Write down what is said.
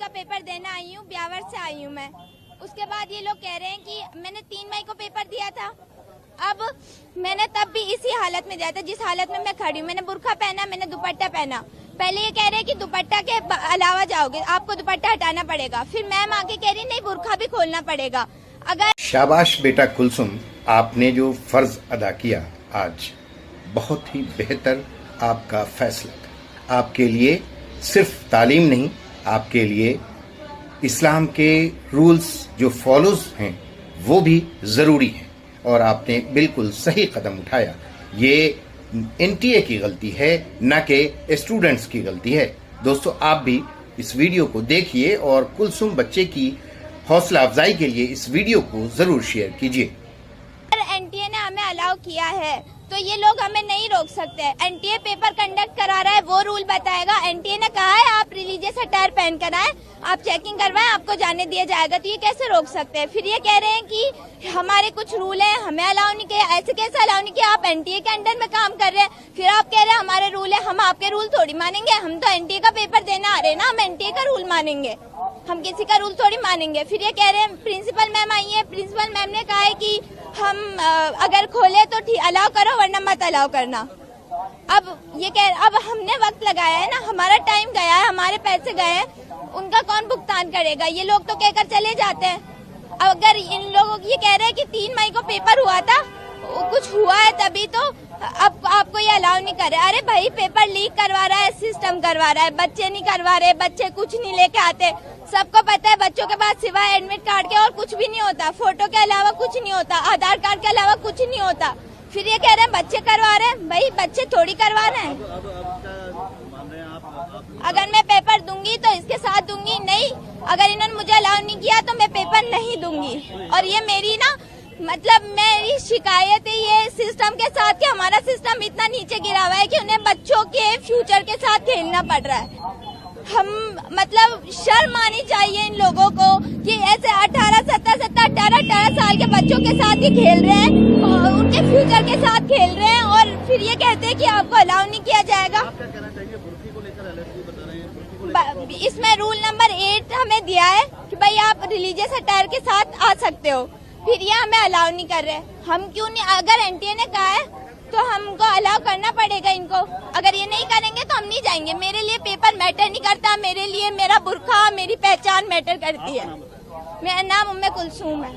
का पेपर देना आई हूँ, ब्यावर से आई हूँ मैं। उसके बाद ये लोग कह रहे हैं कि मैंने 3 मई को पेपर दिया था। अब मैंने तब भी इसी हालत में दिया था जिस हालत में मैं खड़ी हूँ। मैंने बुर्का पहना, मैंने दुपट्टा पहना। पहले ये कह रहे हैं कि दुपट्टा के अलावा जाओगे, आपको दुपट्टा हटाना पड़ेगा। फिर मैम आके कह रही नहीं, बुर्का भी खोलना पड़ेगा। अगर शाबाश बेटा कुलसुम, आपने जो फर्ज अदा किया आज, बहुत ही बेहतर आपका फैसला था। आपके लिए सिर्फ तालीम नहीं, आपके लिए इस्लाम के रूल्स जो फॉलोज हैं वो भी ज़रूरी हैं और आपने बिल्कुल सही कदम उठाया। ये एनटीए की गलती है, न कि स्टूडेंट्स की गलती है। दोस्तों, आप भी इस वीडियो को देखिए और कुलसुम बच्चे की हौसला अफजाई के लिए इस वीडियो को ज़रूर शेयर कीजिए। एनटीए ने हमें अलाउ किया है तो ये लोग हमें नहीं रोक सकते। एनटीए पेपर कंडक्ट करा रहा है, वो रूल बताएगा। एनटीए ने कहा है आप रिलीजियस अटायर पहन कर आए, आप चेकिंग करवाएं, आपको जाने दिया जाएगा। तो ये कैसे रोक सकते हैं? फिर ये कह रहे हैं कि हमारे कुछ रूल है, हमें अलाउ नहीं किया। ऐसे कैसे अलाउ नहीं किया? आप एनटीए के अंडर में काम कर रहे हैं, फिर आप कह रहे हैं हमारे रूल है। हम आपके रूल थोड़ी मानेंगे, हम तो एनटीए का पेपर देने आ रहे हैं ना, हम एनटीए का रूल मानेंगे, हम किसी का रूल थोड़ी मानेंगे। फिर ये कह रहे हैं, प्रिंसिपल मैम आई है, प्रिंसिपल मैम ने कहा है कि हम अगर खोले तो ठीक अलाउ करो, वरना मत अलाउ करना। अब हमने वक्त लगाया है ना, हमारा टाइम गया है, हमारे पैसे गए हैं, उनका कौन भुगतान करेगा? ये लोग तो कहकर चले जाते हैं। अगर इन लोगों ये कह रहे हैं कि 3 मई को पेपर हुआ था, कुछ हुआ है तभी तो अब आपको ये अलाउ नहीं कर रहे। अरे भाई, पेपर लीक करवा रहा है, सिस्टम करवा रहा है, बच्चे नहीं करवा रहे, बच्चे कुछ नहीं लेके आते। सबको पता है बच्चों के पास सिवाय एडमिट कार्ड के और कुछ भी नहीं होता, फोटो के अलावा कुछ नहीं होता, आधार कार्ड के अलावा कुछ नहीं होता। फिर ये कह रहे हैं बच्चे करवा रहे हैं। भाई, बच्चे थोड़ी करवा रहे हैं। अगर मैं पेपर दूंगी तो इसके साथ दूंगी, नहीं अगर इन्होंने मुझे अलाउ नहीं किया तो मैं पेपर नहीं दूंगी। और ये मेरी मेरी शिकायत है ये सिस्टम के साथ कि हमारा सिस्टम इतना नीचे गिरा हुआ है कि उन्हें बच्चों के फ्यूचर के साथ खेलना पड़ रहा है। शर्म आनी चाहिए इन लोगों को कि ऐसे 18 साल के बच्चों के साथ ही खेल रहे हैं और उनके फ्यूचर के साथ खेल रहे हैं और फिर ये कहते हैं कि आपको अलाउ नहीं किया जाएगा। इसमें रूल नंबर 8 हमें दिया है कि भाई आप रिलीजियस अटायर के साथ आ सकते हो, फिर ये हमें अलाउ नहीं कर रहे। हम क्यों नहीं? अगर एनटीए ने कहा है तो हमको अलाउ करना पड़ेगा इनको। अगर ये नहीं करेंगे तो हम नहीं जाएंगे। मेरे लिए पेपर मैटर नहीं करता, मेरे लिए मेरा बुर्का, मेरी पहचान मैटर करती है। मेरा नाम उम्मे कुलसूम है।